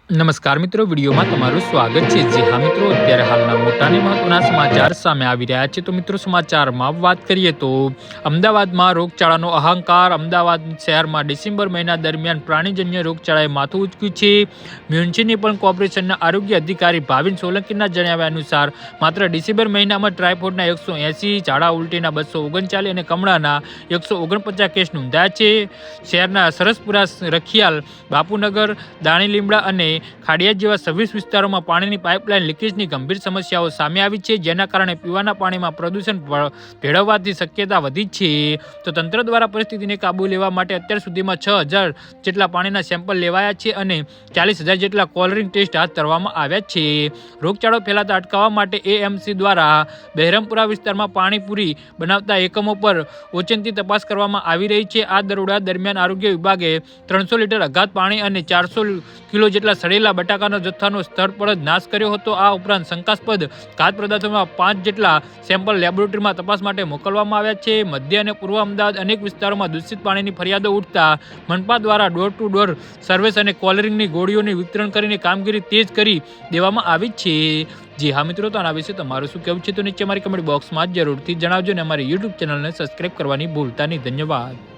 નમસ્કાર મિત્રો, વિડીયોમાં તમારું સ્વાગત છે। જી હા મિત્રો, અત્યારે હાલના મોટા અને મહત્વના સમાચાર સામે આવી રહ્યા છે। તો મિત્રો, સમાચારમાં વાત કરીએ તો અમદાવાદમાં રોગચાળાનો અહંકાર। અમદાવાદ શહેરમાં ડિસેમ્બર મહિના દરમિયાન પ્રાણીજન્ય રોગચાળાએ માથું ઉંચક્યું છે। મ્યુનિસિપલ કોર્પોરેશનના આરોગ્ય અધિકારી ભાવિન સોલંકીના જણાવ્યા અનુસાર માત્ર ડિસેમ્બર મહિનામાં ટાઇફોઇડના 180, ઝાડા ઉલટીના 239 અને કમળાના 149 કેસ નોંધાયા છે। શહેરના સરસપુરા, રખિયાલ, બાપુનગર, દાણી લીમડા અને ખાડિયા જેવા 26 વિસ્તારોમાં પાણીની પાઇપલાઇન લીકેજની ગંભીર સમસ્યાઓ સામે આવી છે, જેના કારણે પીવાના પાણીમાં પ્રદૂષણ ભેળવવાની શક્યતા વધી છે। તો તંત્ર દ્વારા પરિસ્થિતિને કાબૂ લેવા માટે અત્યાર સુધીમાં 6000 જેટલા પાણીના સેમ્પલ લેવાયા છે અને 40000 જેટલા કોલરિંગ ટેસ્ટ હાથ ધરવામાં આવ્યા છે। રોગચાળો ફેલાતા અટકાવવા માટે એએમસી દ્વારા બહેરમપુરા વિસ્તારમાં પાણી પૂરી બનાવતા એકમો પર ઓચિંતી તપાસ કરવામાં આવી રહી છે। આ દરોડા દરમિયાન આરોગ્ય વિભાગે 300 લીટર અઘાત પાણી અને 400 કિલો જેટલા સડેલા બટાકાના જથ્થાનો સ્થળ પર જ નાશ કર્યો હતો। આ ઉપરાંત શંકાસ્પદ ખાદ્ય પદાર્થોમાં 5 જેટલા સેમ્પલ લેબોરેટરીમાં તપાસ માટે મોકલવામાં આવ્યા છે। મધ્ય અને પૂર્વ અમદાવાદ અનેક વિસ્તારોમાં દૂષિત પાણીની ફરિયાદો ઉઠતા મનપા દ્વારા ડોર ટુ ડોર સર્વેસ અને કોલરિંગની ગોળીઓની વિતરણ કરીને કામગીરી તેજ કરી દેવામાં આવી છે। જી હા મિત્રો, તો આના વિશે તમારું શું કહેવું છે તો નીચે અમારી કમેન્ટ બોક્સમાં જરૂરથી જણાવજો અને અમારી યુટ્યુબ ચેનલને સબસ્ક્રાઈબ કરવાની ભૂલતા નહીં। ધન્યવાદ।